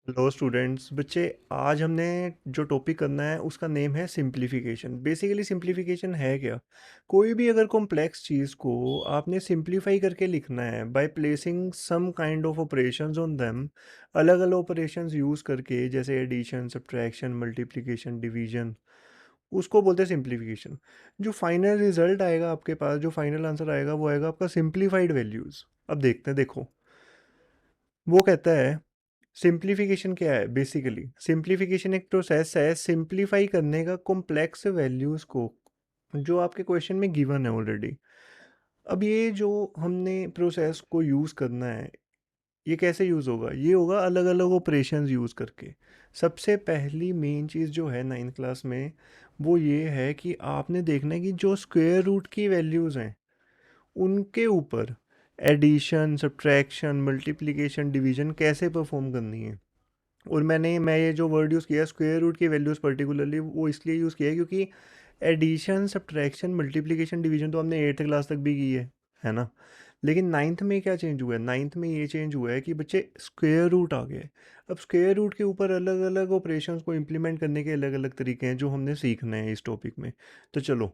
Hello students बच्चे। आज हमने जो टॉपिक करना है उसका नेम है सिंप्लीफिकेशन। बेसिकली सिंप्लीफिकेशन है क्या? कोई भी अगर कॉम्प्लेक्स चीज़ को आपने सिंप्लीफाई करके लिखना है by placing some kind of operations on them, अलग अलग ऑपरेशंस यूज़ करके, जैसे एडिशन, सब्ट्रैक्शन, मल्टीप्लिकेशन, डिवीजन, उसको बोलते हैं सिंप्लीफिकेशन। जो फाइनल रिजल्ट आएगा आपके पास, जो फाइनल आंसर आएगा वो आएगा आपका सिंप्लीफाइड वैल्यूज़। अब देखते हैं। देखो, वो कहता है सिंप्लीफिकेशन क्या है। बेसिकली सिंप्लीफिकेशन एक प्रोसेस है सिंप्लीफाई करने का कॉम्प्लेक्स वैल्यूज़ को, जो आपके क्वेश्चन में गिवन है ऑलरेडी। अब ये जो हमने प्रोसेस को यूज़ करना है, ये कैसे यूज़ होगा? ये होगा अलग अलग ऑपरेशंस यूज़ करके। सबसे पहली मेन चीज़ जो है नाइन्थ क्लास में, वो ये है कि आपने देखना है कि जो स्क्वायर रूट की वैल्यूज़ हैं उनके ऊपर एडिशन, सब्ट्रैक्शन, मल्टीप्लिकेशन, डिवीजन कैसे परफॉर्म करनी है। और मैं ये जो वर्ड यूज़ किया स्क्वायर रूट की वैल्यूज़ पर्टिकुलरली, वो इसलिए यूज़ किया है क्योंकि एडिशन, सब्ट्रैक्शन, मल्टीप्लिकेशन, डिवीजन तो हमने एट्थ क्लास तक भी की है ना। लेकिन नाइन्थ में क्या चेंज हुआ है? नाइन्थ में ये चेंज हुआ है कि बच्चे स्क्वायर रूट आ गए। अब स्क्वायर रूट के ऊपर अलग अलग ऑपरेशंस को इम्प्लीमेंट करने के अलग अलग तरीके हैं जो हमने सीखना है इस टॉपिक में। तो चलो,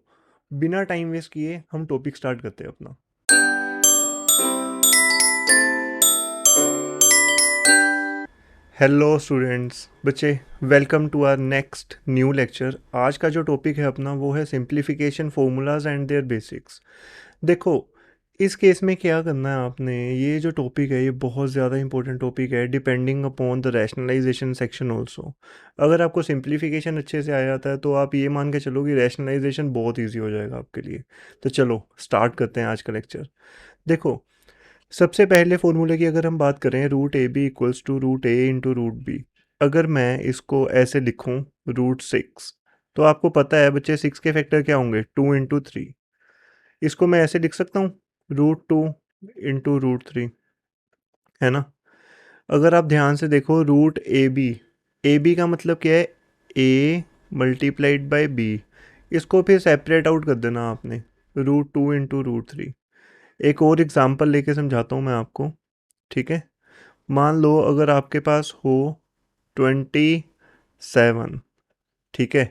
बिना टाइम वेस्ट किए हम टॉपिक स्टार्ट करते हैं अपना। हेलो स्टूडेंट्स बच्चे, welcome to our next new lecture. आज का जो टॉपिक है अपना वो है simplification formulas and their basics. देखो, इस केस में क्या करना है आपने, ये जो टॉपिक है ये बहुत ज़्यादा इंपॉर्टेंट टॉपिक है, depending upon the rationalisation section also. अगर आपको सिंप्लीफिकेशन अच्छे से आ जाता है तो आप ये मान के चलो कि रैशनलाइजेशन बहुत ईजी हो जाएगा आपके लिए। तो चलो स्टार्ट करते हैं आज का लेक्चर। देखो, सबसे पहले फॉर्मूले की अगर हम बात करें, root A B equals to root A into root B. अगर मैं इसको ऐसे लिखूं, रूट सिक्स, तो आपको पता है बच्चे सिक्स के फैक्टर क्या होंगे? Two into three. इसको मैं ऐसे लिख सकता हूँ, root two into root three, है ना। अगर आप ध्यान से देखो, रूट ए बी का मतलब क्या है? A multiplied by B. इसको फिर सेपरेट आउट कर देना आपने, root two into root three. एक और एग्जांपल लेके समझाता हूँ मैं आपको, ठीक है। मान लो अगर आपके पास हो 27, ठीक है।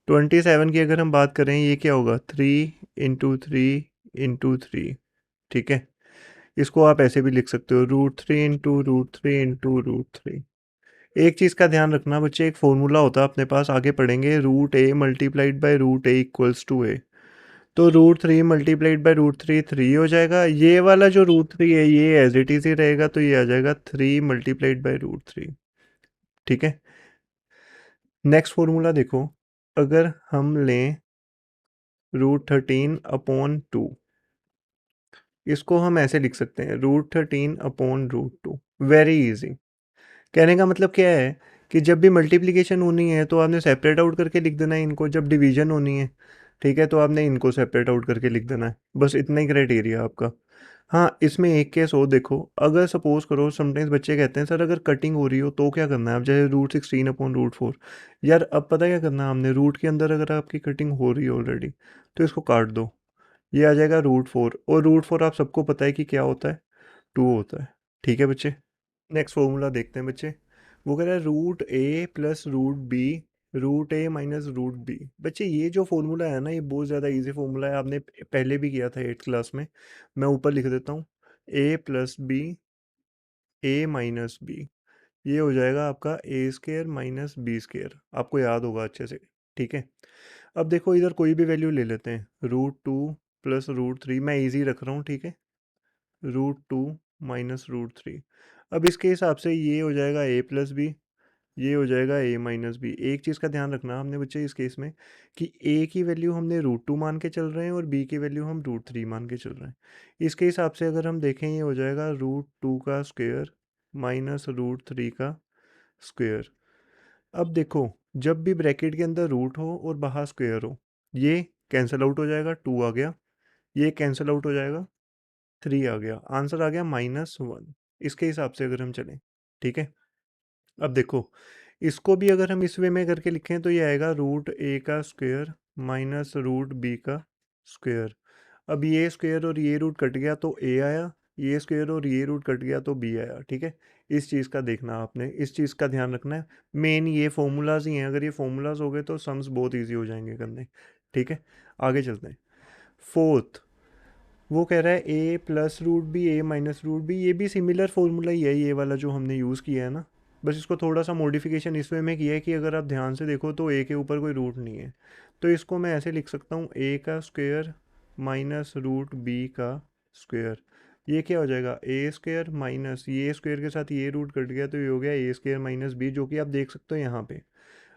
27 की अगर हम बात करें, ये क्या होगा? 3 इंटू 3 इंटू 3, ठीक है। इसको आप ऐसे भी लिख सकते हो, root 3 into root 3 into root 3। एक चीज़ का ध्यान रखना बच्चे, एक फॉर्मूला होता है अपने पास, आगे पढ़ेंगे, root A multiplied by root A equals to A. तो root three multiplied by root three three हो जाएगा। ये वाला जो रूट थ्री है ये एज इट इज ही रहेगा, तो ये आ जाएगा 3 मल्टीप्लाइड बाई रूट 3, ठीक है। नेक्स्ट फॉर्मूला देखो, अगर हम लें रूट 13 अपॉन 2, इसको हम ऐसे लिख सकते हैं, root 13 upon root 2। Very easy. कहने का मतलब क्या है कि जब भी मल्टीप्लिकेशन होनी है तो आपने सेपरेट आउट करके लिख देना है इनको, जब डिवीजन होनी है, ठीक है, तो आपने इनको सेपरेट आउट करके लिख देना है। बस इतना ही क्राइटेरिया आपका। हाँ, इसमें एक केस हो, देखो, अगर सपोज करो, समटाइम्स बच्चे कहते हैं सर अगर कटिंग हो रही हो तो क्या करना है? अब जैसे रूट 16 अपॉन रूट 4, यार अब पता क्या करना है हमने, रूट के अंदर अगर आपकी कटिंग हो रही है ऑलरेडी तो इसको काट दो, ये आ जाएगा रूट 4। और रूट 4 आप सबको पता है कि क्या होता है? 2 होता है, ठीक है बच्चे। नेक्स्ट फॉर्मूला देखते हैं बच्चे। वो कह रहा है रूट ए प्लस रूट बी, रूट ए माइनस रूट बी। बच्चे ये जो फॉर्मूला है ना, ये बहुत ज़्यादा इजी फॉर्मूला है, आपने पहले भी किया था एट्थ क्लास में। मैं ऊपर लिख देता हूँ, ए प्लस बी, ए माइनस बी, ये हो जाएगा आपका ए स्केयर माइनस बी स्केयर। आपको याद होगा अच्छे से, ठीक है। अब देखो, इधर कोई भी वैल्यू ले लेते हैं, रूट 2 प्लस रूट 3, मैं इजी रख रहा हूँ, ठीक है। Root 2 minus root 3। अब इसके हिसाब से ये हो जाएगा ए प्लस बी, ये हो जाएगा ए माइनस बी। एक चीज़ का ध्यान रखना हमने बच्चे इस केस में, कि ए की वैल्यू हमने रूट 2 मान के चल रहे हैं और बी की वैल्यू हम रूट 3 मान के चल रहे हैं। इसके हिसाब से अगर हम देखें, ये हो जाएगा रूट 2 का स्क्वायर माइनस रूट 3 का स्क्वायर। अब देखो, जब भी ब्रैकेट के अंदर रूट हो और बाहर स्क्वायर हो, ये कैंसिल आउट हो जाएगा, 2 आ गया, ये कैंसिल आउट हो जाएगा, 3 आ गया, आंसर आ गया -1। इसके हिसाब से अगर हम चलें, ठीक है। अब देखो, इसको भी अगर हम इस वे में करके लिखें तो ये आएगा रूट ए का स्क्वायर माइनस रूट बी का स्क्वायर। अब ये स्क्वायर और ये रूट कट गया तो ए आया, ये स्क्वायर और ये रूट कट गया तो बी आया, ठीक है। इस चीज़ का देखना आपने, इस चीज़ का ध्यान रखना है। मेन ये फॉर्मूलाज ही हैं, अगर ये फॉर्मूलाज हो गए तो सम्स बहुत ईजी हो जाएंगे करने, ठीक है। आगे चलते हैं। फोर्थ, वो कह रहा है ए प्लस रूट बी ए माइनस रूट बी, ये भी सिमिलर फॉर्मूला ही है ये वाला जो हमने यूज़ किया है ना, बस इसको थोड़ा सा मॉडिफिकेशन इस वे में किया है कि अगर आप ध्यान से देखो तो ए के ऊपर कोई रूट नहीं है, तो इसको मैं ऐसे लिख सकता हूँ ए का स्क्वायर माइनस रूट बी का स्क्वायर। ये क्या हो जाएगा, ए स्क्वायर माइनस ये स्क्वायर के साथ ये रूट कट गया तो ये हो गया ए स्क्वायर माइनस बी, जो कि आप देख सकते हो यहाँ पे।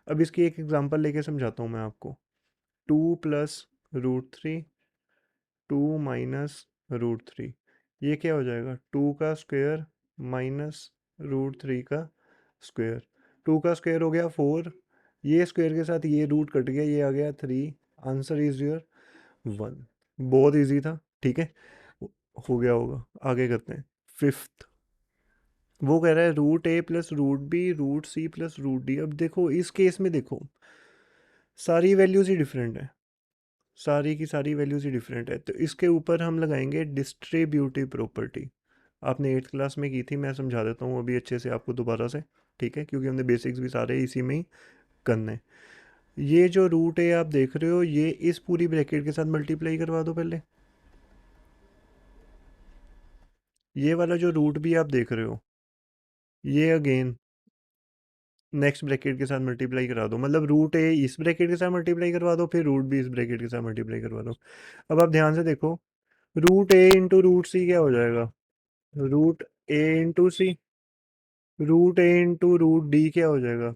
अब इसकी एक एग्जांपल लेके समझाता हूँ मैं आपको। 2 + √3, 2 - √3, ये क्या हो जाएगा, 2 का स्क्वायर माइनस √3 का स्क्वायर। 2 का स्क्वायर हो गया 4, ये स्क्वायर के साथ ये रूट कट गया, ये आ गया 3। Answer is your 1। बहुत इजी था, ठीक है, हो गया होगा। आगे करते हैं। फिफ्थ, वो कह रहा है √a + √b √c + √d। अब देखो इस केस में देखो सारी वैल्यूज ही डिफरेंट है, सारी की सारी वैल्यूज ही डिफरेंट है, तो इसके ऊपर हम लगाएंगे डिस्ट्रीब्यूटिव प्रॉपर्टी। आपने 8th क्लास में की थी, मैं समझा देता हूँ अभी अच्छे से आपको दोबारा से, ठीक है, क्योंकि हमने बेसिक्स भी सारे इसी में ही करने हैं। ये जो रूट है आप देख रहे हो, ये इस पूरी ब्रैकेट के साथ मल्टीप्लाई करवा दो पहले। ये वाला जो रूट भी आप देख रहे हो, ये अगेन नेक्स्ट ब्रैकेट के साथ मल्टीप्लाई करा दो, मतलब √a इस ब्रैकेट के साथ मल्टीप्लाई करवा दो, फिर रूट भी इस ब्रैकेट के साथ मल्टीप्लाई करवा दो। अब आप ध्यान से देखो, √a × √c क्या हो जाएगा, √a × c, √a × √d क्या हो जाएगा,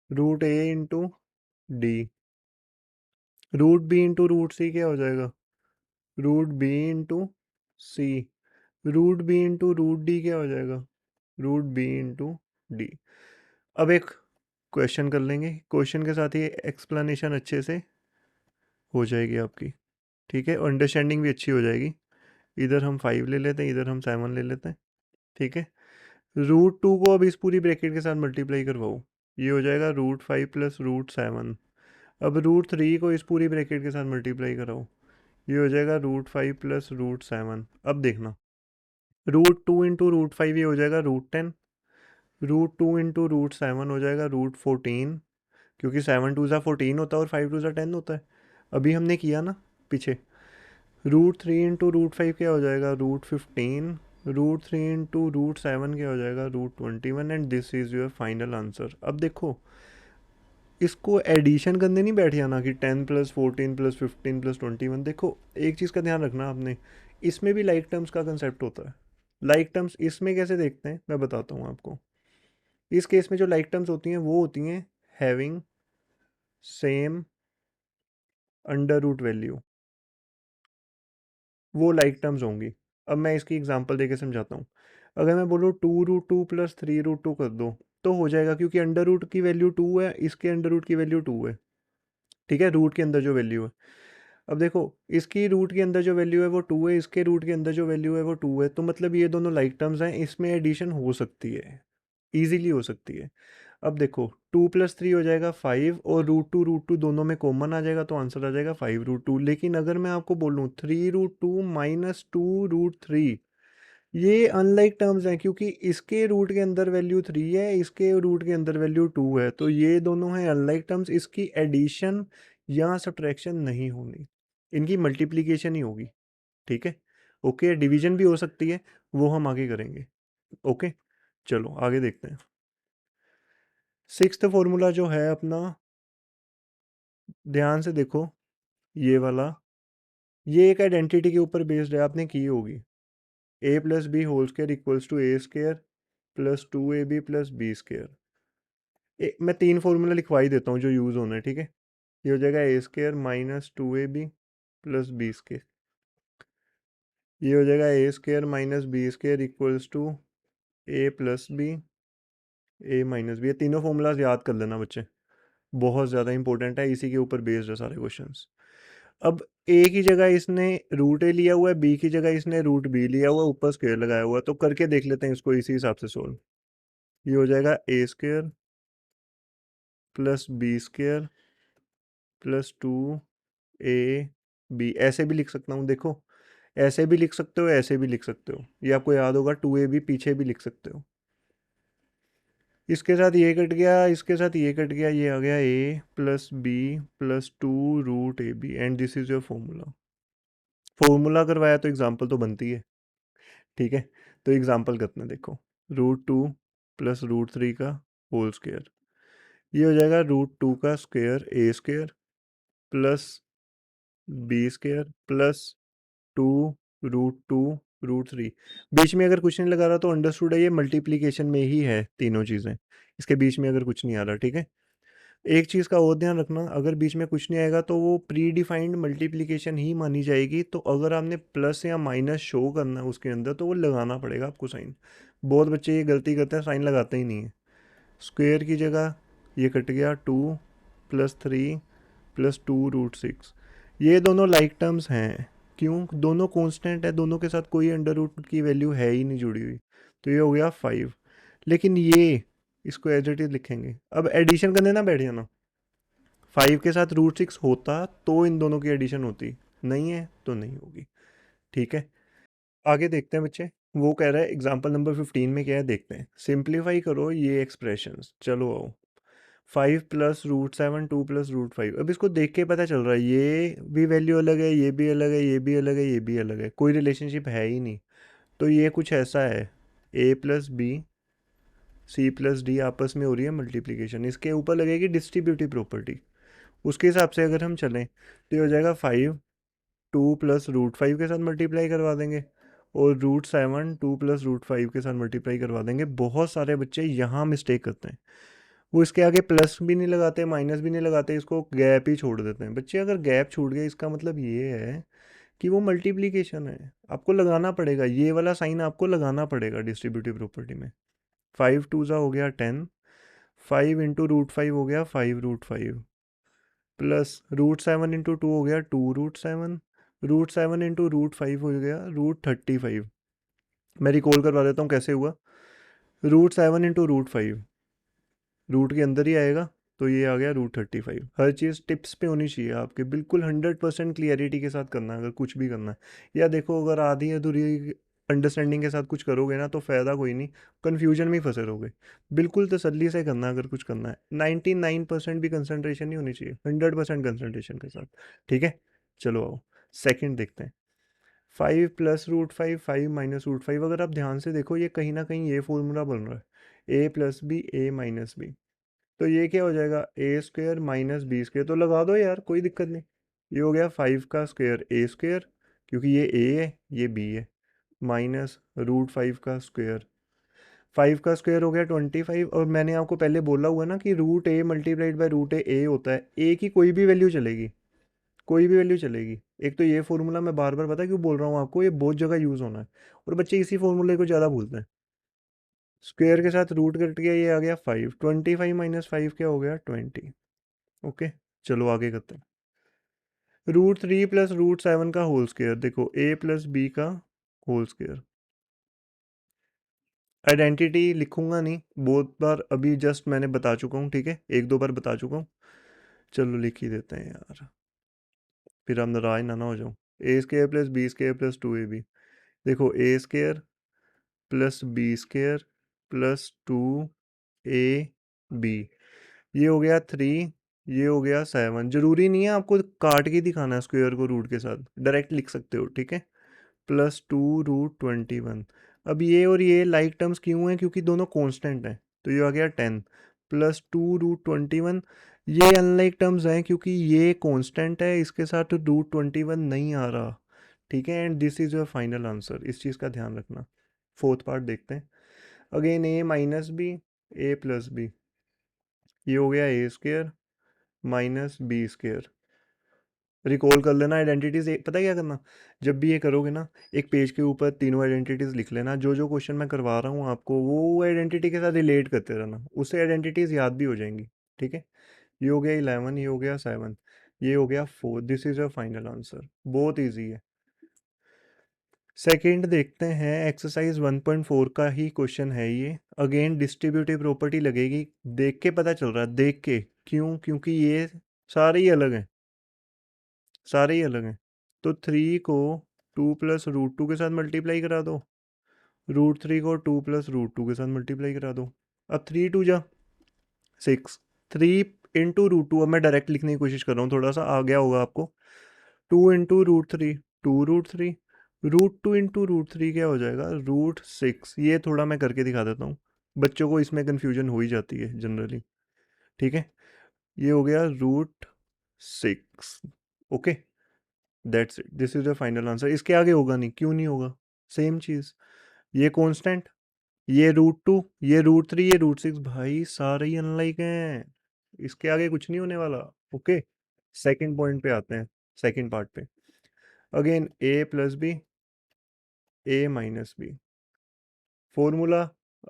√a × d, √b × √c क्या हो जाएगा, √b × c, √b × √d क्या हो जाएगा, √b × d। अब एक क्वेश्चन कर लेंगे, क्वेश्चन के साथ ही एक्सप्लेनेशन अच्छे से हो जाएगी आपकी, ठीक है, और अंडरस्टैंडिंग भी अच्छी हो जाएगी। इधर हम 5 ले लेते हैं, इधर हम 7 ले लेते हैं, ठीक है। √2 को अब इस पूरी ब्रैकेट के साथ मल्टीप्लाई करवाओ, ये हो जाएगा √5 + √7। अब √3 को इस पूरी ब्रैकेट के साथ मल्टीप्लाई कराओ, ये हो जाएगा √5 + √7। अब देखना, √2 × √5 ये हो जाएगा √10, √2 × √7 हो जाएगा √14, क्योंकि 7 × 2 = 14 होता है और 5 × 2 = 10 होता है, अभी हमने किया ना पीछे। √3 × √5 क्या हो जाएगा, √15, √3 × √7 क्या हो जाएगा, √21, and this is your final answer. अब देखो इसको एडिशन करने नहीं बैठ जाना कि 10 + 14 + 15 + 21। देखो एक चीज़ का ध्यान रखना आपने, इसमें भी लाइक टर्म्स का कंसेप्ट होता है। लाइक टर्म्स इसमें कैसे देखते हैं मैं बताता हूँ आपको। इस केस में जो लाइक टर्म्स होती हैं वो होती हैं having same under root value, वो लाइक टर्म्स होंगी। अब मैं इसकी एग्जांपल देके समझाता हूँ। अगर मैं बोलूँ 2√2 + 3√2 कर दो तो हो जाएगा, क्योंकि अंडर रूट की वैल्यू 2 है, इसके अंडर रूट की वैल्यू 2 है, ठीक है, रूट के अंदर जो वैल्यू है। अब देखो इसकी रूट के अंदर जो वैल्यू है वो 2 है, इसके रूट के अंदर जो वैल्यू है वो 2 है, तो मतलब ये दोनों लाइक टर्म्स हैं, इसमें एडिशन हो सकती है, ईजिली हो सकती है। अब देखो 2 + 3 हो जाएगा 5, और √2 दोनों में कॉमन आ जाएगा तो आंसर आ जाएगा 5√2। लेकिन अगर मैं आपको बोलूँ 3√2 - 2√3, ये अनलाइक टर्म्स हैं, क्योंकि इसके रूट के अंदर वैल्यू 3 है, इसके रूट के अंदर वैल्यू 2 है, तो ये दोनों हैं अनलाइक टर्म्स, इसकी एडिशन या सब्ट्रैक्शन नहीं होनी, इनकी मल्टीप्लिकेशन ही होगी, ठीक है। ओके, डिवीजन भी हो सकती है, वो हम आगे करेंगे। ओके, चलो आगे देखते हैं। सिक्स्थ फॉर्मूला जो है अपना, ध्यान से देखो, ये वाला, ये एक आइडेंटिटी के ऊपर बेस्ड है, आपने की होगी। a + b² = a² + 2ab + b²। मैं 3 फॉर्मूला लिखवा ही देता हूँ जो यूज़ होना है, ठीक है। ये हो जाएगा a² - 2ab + b²। ये हो जाएगा a² - b² = a + b a - b। ये तीनों फॉर्मूलाज याद कर लेना बच्चे, बहुत ज़्यादा इंपॉर्टेंट है, इसी के ऊपर बेस्ड है सारे क्वेश्चंस। अब ए की जगह इसने √a लिया हुआ है, बी की जगह इसने √b लिया हुआ है, ऊपर स्क्वायर लगाया हुआ है, तो करके देख लेते हैं इसको इसी हिसाब से सोल्व। ये हो जाएगा a² + b² + 2ab, ऐसे भी लिख सकता हूँ देखो, ऐसे भी लिख सकते हो, ऐसे भी लिख सकते हो, ये आपको याद होगा 2ab पीछे भी लिख सकते हो। इसके साथ ये कट गया, इसके साथ ये कट गया, ये आ गया a+b+2√ab and this is your formula. Formula करवाया तो एग्जाम्पल तो बनती है, ठीक है। तो एग्जाम्पल करते हैं, देखो √2 + √3 का होल स्क्वायर, ये हो जाएगा √2 का square a square plus b square plus 2√2√3। बीच में अगर कुछ नहीं लगा रहा तो अंडरस्टूड है ये मल्टीप्लीकेशन में ही है तीनों चीज़ें, इसके बीच में अगर कुछ नहीं आ रहा, ठीक है। एक चीज़ का और ध्यान रखना, अगर बीच में कुछ नहीं आएगा तो वो प्री डिफाइंड मल्टीप्लिकेशन ही मानी जाएगी। तो अगर आपने प्लस या माइनस शो करना है उसके अंदर तो वो लगाना पड़ेगा आपको साइन। बहुत बच्चे ये गलती करते हैं, साइन लगाते ही नहीं है। स्क्वेयर की जगह ये कट गया 2+3+2√6, ये दोनों लाइक टर्म्स हैं। क्यों? दोनों कांस्टेंट है, दोनों के साथ कोई अंडर रूट की वैल्यू है ही नहीं जुड़ी हुई, तो ये हो गया 5। लेकिन ये इसको एज इट इज लिखेंगे। अब एडिशन करने ना बैठ जाना, 5 के साथ √6 होता तो इन दोनों की एडिशन होती, नहीं है तो नहीं होगी, ठीक है। आगे देखते हैं बच्चे, वो कह रहा है एग्जाम्पल नंबर 15 में क्या है देखते हैं। सिंप्लीफाई करो ये एक्सप्रेशंस, चलो आओ। 5+√7 2+√5, अब इसको देख के पता चल रहा है ये भी वैल्यू अलग है, ये भी अलग है, ये भी अलग है, ये भी अलग है, कोई रिलेशनशिप है ही नहीं। तो ये कुछ ऐसा है, a+b+c+d आपस में हो रही है मल्टीप्लीकेशन, इसके ऊपर लगेगी डिस्ट्रीब्यूटिव प्रॉपर्टी। उसके हिसाब से अगर हम चलें तो ये हो जाएगा 5 2 + √5 के साथ मल्टीप्लाई करवा देंगे, और √7 2 + √5 के साथ मल्टीप्लाई करवा देंगे। बहुत सारे बच्चे यहाँ मिस्टेक करते हैं, वो इसके आगे प्लस भी नहीं लगाते, माइनस भी नहीं लगाते, इसको गैप ही छोड़ देते हैं। बच्चे अगर गैप छूट गया इसका मतलब ये है कि वो मल्टीप्लीकेशन है, आपको लगाना पड़ेगा, ये वाला साइन आपको लगाना पड़ेगा डिस्ट्रीब्यूटिव प्रॉपर्टी में। 5 2 हो गया 10, 5 × √5 हो गया 5√5, प्लस √7 × 2 हो गया 2√7, √7 × √5 हो गया √35। मैं रिकॉल करवा देता हूँ कैसे हुआ। √7 × √5 रूट के अंदर ही आएगा, तो ये आ गया √35। हर चीज़ टिप्स पे होनी चाहिए आपके, बिल्कुल 100% क्लियरिटी के साथ करना है अगर कुछ भी करना है। या देखो अगर आधी अधूरी अंडरस्टैंडिंग के साथ कुछ करोगे ना तो फ़ायदा कोई नहीं, कन्फ्यूजन में ही फंसे रहोगे। बिल्कुल तसल्ली से करना अगर कुछ करना है, 99% भी कंसंट्रेशन नहीं होनी चाहिए, 100% कंसंट्रेशन के साथ, ठीक है। चलो आओ सेकंड देखते हैं। 5 + √5 5 - √5, अगर आप ध्यान से देखो ये कहीं ना कहीं ये फॉर्मूला बन रहा है, a+b a-b। तो ये क्या हो जाएगा, a² - b², तो लगा दो यार, कोई दिक्कत नहीं। ये हो गया 5 का स्क्वायर a², क्योंकि ये a है ये b है, माइनस √5 का स्क्वायर। 5 का स्क्वायर हो गया 25, और मैंने आपको पहले बोला हुआ ना कि √a मल्टीप्लाइड बाई √a होता है, a की कोई भी वैल्यू चलेगी, कोई भी वैल्यू चलेगी। एक तो ये फॉर्मूला मैं बार बार पता क्यों बोल रहा हूँ आपको, ये बहुत जगह यूज़ होना है, और बच्चे इसी फॉर्मूले को ज़्यादा भूलते हैं। स्क्वायर के साथ रूट कट गया, ये आ गया 5, 25 - 5 क्या हो गया 20। ओके, चलो आगे करते हैं। √3 + √7 का होल स्क्वायर, देखो a+b का होल स्क्वायर। आइडेंटिटी लिखूंगा नहीं, बहुत बार अभी जस्ट मैंने बता चुका हूँ, ठीक है, एक दो बार बता चुका हूँ। चलो लिख ही देते हैं यार, फिर आप नाराज ना हो जाओ। a² + b² + 2ab, देखो a² + b² + 2ab, ये हो गया 3, ये हो गया 7। जरूरी नहीं है आपको काट के दिखाना है स्क्वायर को रूट के साथ, डायरेक्ट लिख सकते हो, ठीक है। +2√21। अब ये और ये लाइक टर्म्स क्यों हैं, क्योंकि दोनों कांस्टेंट हैं, तो ये आ गया 10 +2√21। ये अनलाइक टर्म्स हैं क्योंकि ये कांस्टेंट है, इसके साथ √21 नहीं आ रहा, ठीक है। And this is your final answer, इस चीज़ का ध्यान रखना। फोर्थ पार्ट देखते हैं। अगेन a - b a+b, ये हो गया a² - b²। रिकॉल कर लेना आइडेंटिटीज, पता है क्या करना, जब भी ये करोगे ना, एक पेज के ऊपर तीनों आइडेंटिटीज लिख लेना, जो जो क्वेश्चन मैं करवा रहा हूँ आपको वो आइडेंटिटी के साथ रिलेट करते रहना, उससे आइडेंटिटीज याद भी हो जाएंगी, ठीक है। ये हो गया 11, ये हो गया 7, ये हो गया 4, this is your final answer, बहुत ईजी है। सेकंड देखते हैं, एक्सरसाइज 1.4 का ही क्वेश्चन है ये। अगेन डिस्ट्रीब्यूटिव प्रॉपर्टी लगेगी, देख के पता चल रहा है, देख के, क्यों, क्योंकि ये सारे ही अलग हैं, सारे ही अलग हैं। तो 3 को 2 + √2 के साथ मल्टीप्लाई करा दो, √3 को 2 + √2 के साथ मल्टीप्लाई करा दो। अब 3 × 2 = 6, 3 × √2। अब मैं डायरेक्ट लिखने की कोशिश कर रहा हूँ, थोड़ा सा आ गया होगा आपको। 2 × √3, 2√3, √2 × √3 क्या हो जाएगा, √6। ये थोड़ा मैं करके दिखा देता हूँ, बच्चों को इसमें कन्फ्यूजन हो ही जाती है जनरली। ठीक है, ये हो गया √6। Okay, that's it, this is the final answer. इसके आगे होगा नहीं, क्यों नहीं होगा, सेम चीज़। ये कांस्टेंट, ये √2, ये √3, ये √6, भाई सारे ही अनलाइक हैं, इसके आगे कुछ नहीं होने वाला। ओके, सेकंड पॉइंट पे आते हैं, सेकंड पार्ट पे। Again a + b, a - b formula.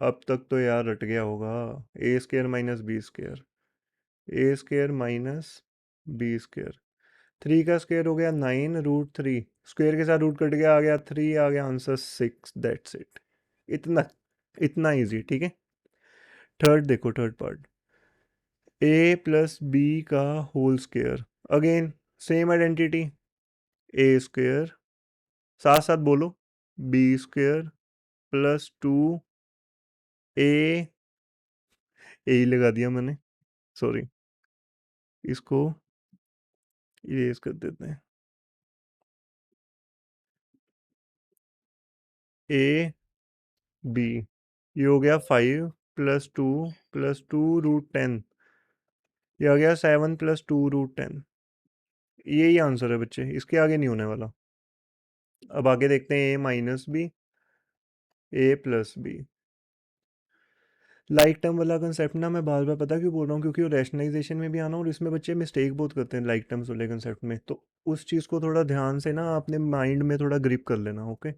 अब तक तो यार रट गया होगा, a² - b², a² - b²। 3 का स्क्वायर हो गया 9, √3 स्क्वायर के साथ रूट कट गया, आ गया 3, आ गया आंसर 6। दैट्स इट, इतना इतना इजी। ठीक है, थर्ड देखो, थर्ड पार्ट, a + b का whole square. Again same identity, a², साथ साथ बोलो, b² + 2 a ही लगा दिया मैंने, सॉरी, इसको इरेज कर देते हैं। a b, ये हो गया 5 + 2 + 2 √10, ये आ गया 7 + 2 √10। यही आंसर है बच्चे, इसके आगे नहीं होने वाला। अब आगे देखते हैं a - b, a + b। Like term वाला कंसेप्ट ना मैं बार बार पता क्यों बोल रहा हूँ, क्योंकि वो रैशनलाइजेशन में भी आना, और इसमें बच्चे मिस्टेक बहुत करते हैं लाइक टर्म्स वाले कंसेप्ट में, तो उस चीज़ को थोड़ा ध्यान से ना अपने माइंड में थोड़ा ग्रिप कर लेना। ओके,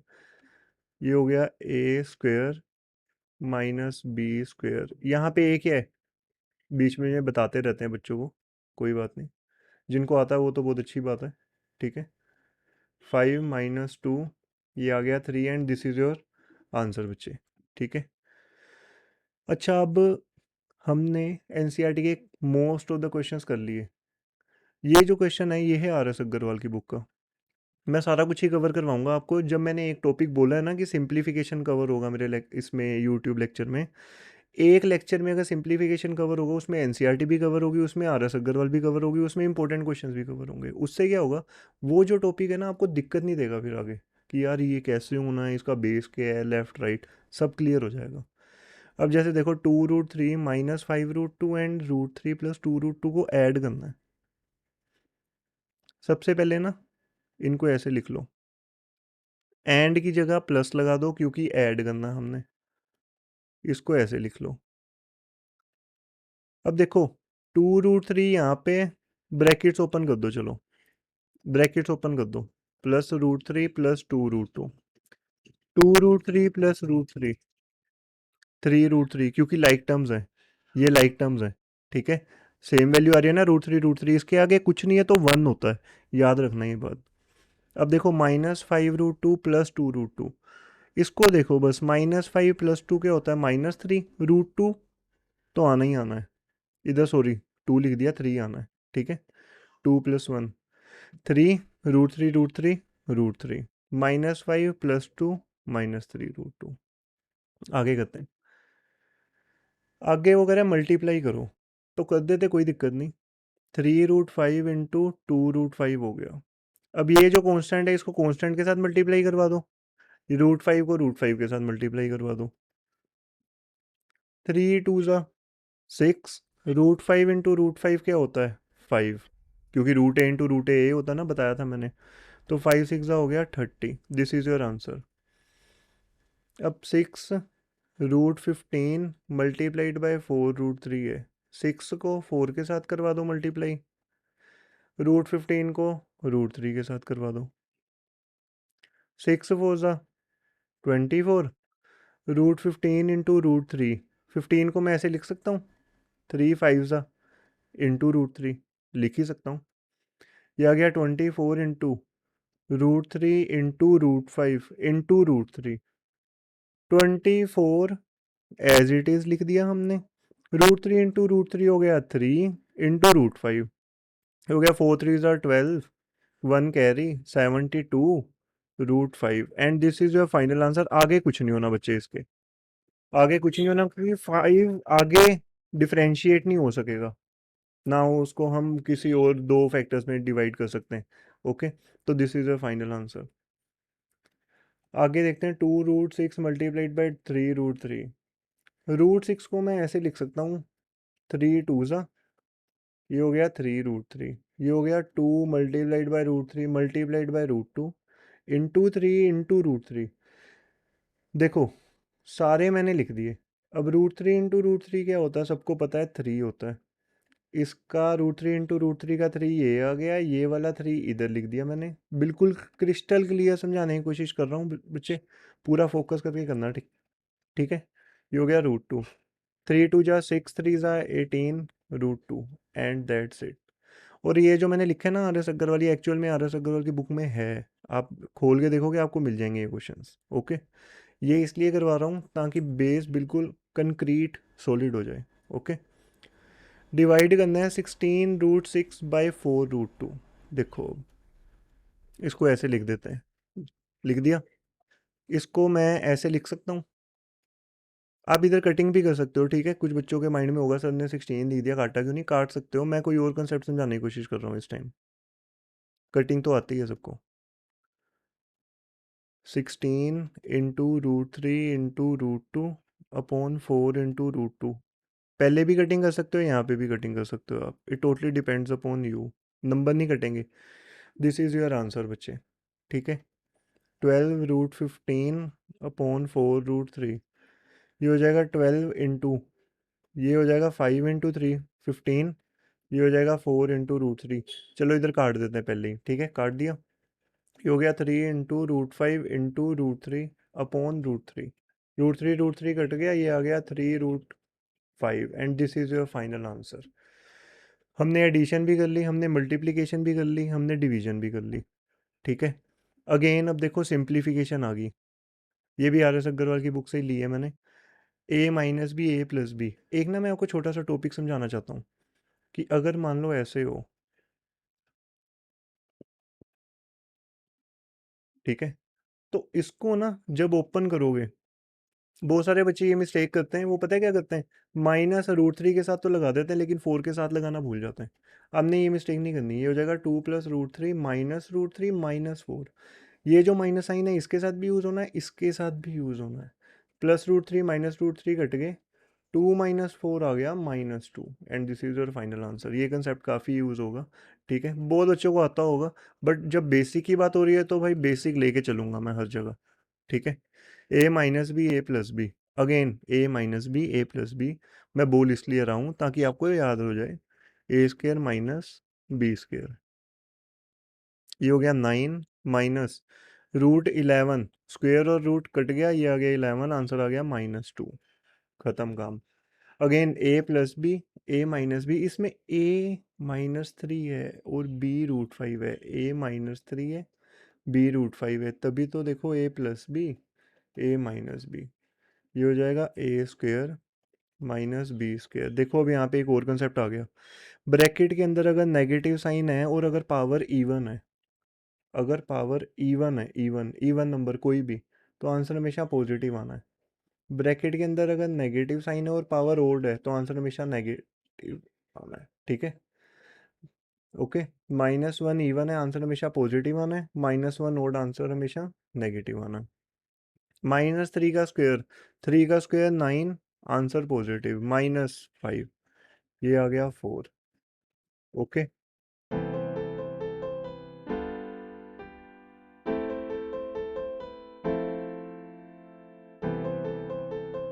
ये हो गया a² - b²। यहाँ पे a क्या है, बीच में ये बताते रहते हैं बच्चों को, कोई बात नहीं, जिनको आता है वो तो बहुत अच्छी बात है। ठीक है, 5 - 2, ये आ गया 3, and this is your answer बच्चे। ठीक है, अच्छा, अब हमने एनसीईआरटी के मोस्ट ऑफ द क्वेश्चंस कर लिए। ये जो क्वेश्चन है ये है आर एस अग्रवाल की बुक का। मैं सारा कुछ ही कवर करवाऊंगा आपको। जब मैंने एक टॉपिक बोला है ना कि सिंप्लीफिकेशन कवर होगा मेरे इसमें यूट्यूब लेक्चर में, एक लेक्चर में अगर सिंप्लीफिकेशन कवर होगा, उसमें एनसीईआरटी भी कवर होगी, उसमें आर एस अग्रवाल भी कवर होगी, उसमें इंपॉर्टेंट क्वेश्चंस भी कवर होंगे। उससे क्या होगा, वो जो टॉपिक है ना आपको दिक्कत नहीं देगा फिर आगे, कि यार ये कैसे होना है, इसका बेस क्या है, लेफ्ट राइट, सब क्लियर हो जाएगा। अब जैसे देखो, 2√3 - 5√2 एंड √3 + 2√2 को ऐड करना है। सबसे पहले ना इनको ऐसे लिख लो, एंड की जगह प्लस लगा दो क्योंकि ऐड करना हमने। इसको ऐसे लिख लो। अब देखो, 2√3 यहाँ पे ब्रैकेट्स ओपन कर दो, चलो ब्रैकेट्स ओपन कर दो, +√3 + 2√2, 2√3 + √3, 3√3, क्योंकि लाइक टर्म्स है, ये लाइक टर्म्स है। ठीक है, सेम वैल्यू आ रही है ना, √3, इसके आगे कुछ नहीं है तो 1 होता है, याद रखना ये बात। अब देखो, -5√2 + 2√2, इसको देखो बस, -5 + 2 क्या होता है, -3, √2 तो आना ही आना है इधर, सॉरी 2 लिख दिया, 3 आना है। ठीक है, 2 + 1 3, √3, √3, √3, -5 + 2 -3 √2। आगे करते हैं, आगे वो कह रहा है मल्टीप्लाई करो, तो कर देते, कोई दिक्कत नहीं। 3√5 × 2√5 हो गया। अब ये जो कांस्टेंट है, इसको कांस्टेंट के साथ मल्टीप्लाई करवा दो, √5 को √5 के साथ मल्टीप्लाई करवा दो। 3 2 ज़ा 6, √5 × √5 क्या होता है, 5, क्योंकि √a × √a होता है ना, बताया था मैंने। तो 5 6 ज़ा हो गया 30। This is your answer. अब 6 √15 × 4√3 है, 6 को 4 के साथ करवा दो मल्टीप्लाई, √15 को √3 के साथ करवा दो। 6 4 ज़ा 24, √15 × √3, 15 को मैं ऐसे लिख सकता हूँ, 3 5 ज़ा × √3 लिख ही सकता हूँ। यह आ गया 24 √3 × √5 × √3, 24 एज इट इज़ लिख दिया हमने। √3 × √3 हो गया 3 × √5, हो गया 4 3 ज़ा 12, 1 carry 72, √5 and this is your final answer. आगे कुछ नहीं होना बच्चे, इसके आगे कुछ नहीं होना, क्योंकि 5 आगे डिफरेंशिएट नहीं हो सकेगा ना, उसको हम किसी और दो फैक्टर्स में डिवाइड कर सकते हैं। ओके, तो this is your final answer. आगे देखते हैं, 2√6 मल्टीप्लाइड बाई 3√3। √6 को मैं ऐसे लिख सकता हूँ, 3 2 ये हो गया 3√3, ये हो गया 2 multiplied by √3 multiplied by √2 into 3 into √3। देखो सारे मैंने लिख दिए। अब √3 इंटू √3 क्या होता है, सबको पता है 3 होता है। इसका √3 इंटू √3 का 3 ये आ गया, ये वाला 3 इधर लिख दिया मैंने। बिल्कुल क्रिस्टल क्लियर समझाने की कोशिश कर रहा हूँ बच्चे, पूरा फोकस करके करना। ठीक, ठीक है। ये हो गया √2, 3 2 जा 6, 3 जा 18 √2 एंड दैट्स इट। और ये जो मैंने लिखा है ना आर एस अग्रवाल, ये एक्चुअल में आर एस अग्रवाल की बुक में है। आप खोल के देखोगे आपको मिल जाएंगे ये क्वेश्चंस। ओके, ये इसलिए करवा रहा हूँ ताकि बेस बिल्कुल कंक्रीट सॉलिड हो जाए। ओके, डिवाइड करना है 16√6/4√2। देखो इसको ऐसे लिख देते हैं, लिख दिया। इसको मैं ऐसे लिख सकता हूँ, आप इधर कटिंग भी कर सकते हो। ठीक है, कुछ बच्चों के माइंड में होगा सर ने 16 लिख दिया, काटा क्यों नहीं, काट सकते हो। मैं कोई और कंसेप्ट समझाने की कोशिश कर रहा हूँ इस टाइम। कटिंग तो आती है सबको। 16 × √3 × √2 अपॉन 4 × √2। पहले भी कटिंग कर सकते हो, यहाँ पे भी कटिंग कर सकते हो आप। It totally depends upon you, number नहीं कटेंगे। दिस इज़ योर आंसर बच्चे। ठीक है, 12√15 अपॉन 4√3, ये हो जाएगा 12 इंटू, ये हो जाएगा 5 × 3 15, ये हो जाएगा 4 × √3। चलो इधर काट देते हैं पहले ही। ठीक है, काट दिया। ये हो गया 3 × √5 इंटू √3 अपॉन √3। √3 कट गया, ये आ गया 3√5 and this is your final answer. हमने एडिशन भी कर ली, हमने मल्टीप्लिकेशन भी कर ली, हमने डिवीजन भी कर ली। ठीक है, अगेन अब देखो सिंप्लीफिकेशन आ गई। ये भी आर एस अग्रवाल की बुक से ही ली है मैंने। a - b a + b। एक ना मैं आपको छोटा सा टॉपिक समझाना चाहता हूँ कि अगर मान लो ऐसे हो, ठीक है, तो इसको ना जब ओपन करोगे, बहुत सारे बच्चे ये मिस्टेक करते हैं। वो पता है क्या करते हैं, -√3 के साथ तो लगा देते हैं लेकिन 4 के साथ लगाना भूल जाते हैं। आपने ये मिस्टेक नहीं करनी। ये हो जाएगा 2 + √3 -√3 -4। ये जो माइनस साइन है इसके साथ भी यूज़ होना है, इसके साथ भी यूज़ होना है। +√3 -√3 कट गए, 2 - 4 आ गया -2 and this is your final answer. ये कंसेप्ट काफ़ी यूज़ होगा। ठीक है, बहुत बच्चों को आता होगा, बट जब बेसिक की बात हो रही है तो भाई बेसिक लेके चलूंगा मैं हर जगह। ठीक है, a - b a + b, again a - b a + b। मैं बोल इसलिए रहा हूँ ताकि आपको याद हो जाए, a² - b²। ये हो गया 9 माइनस √11, स्क्वेयर और रूट कट गया, ये आ गया 11, आंसर आ गया -2। खत्म काम। Again a + b a - b, इसमें a-3 है और b√5 है। a-3 है, b√5 है, तभी तो देखो a + b a - b, ये हो जाएगा a² - b²। देखो अब यहाँ पे एक और कंसेप्ट आ गया। ब्रैकेट के अंदर अगर नेगेटिव साइन है और अगर पावर इवन है, अगर पावर इवन है, इवन इवन नंबर कोई भी, तो आंसर हमेशा पॉजिटिव आना है। ब्रैकेट के अंदर अगर नेगेटिव साइन है और पावर ओड है तो आंसर हमेशा नेगेटिव आना है। ठीक है, ओके। -1 इवन है, आंसर हमेशा पॉजिटिव आना है। -1 ओड, आंसर हमेशा नेगेटिव आना है। -3 का स्क्वायर, 3 का स्क्वायर 9, आंसर पॉजिटिव। -5, ये आ गया 4। ओके,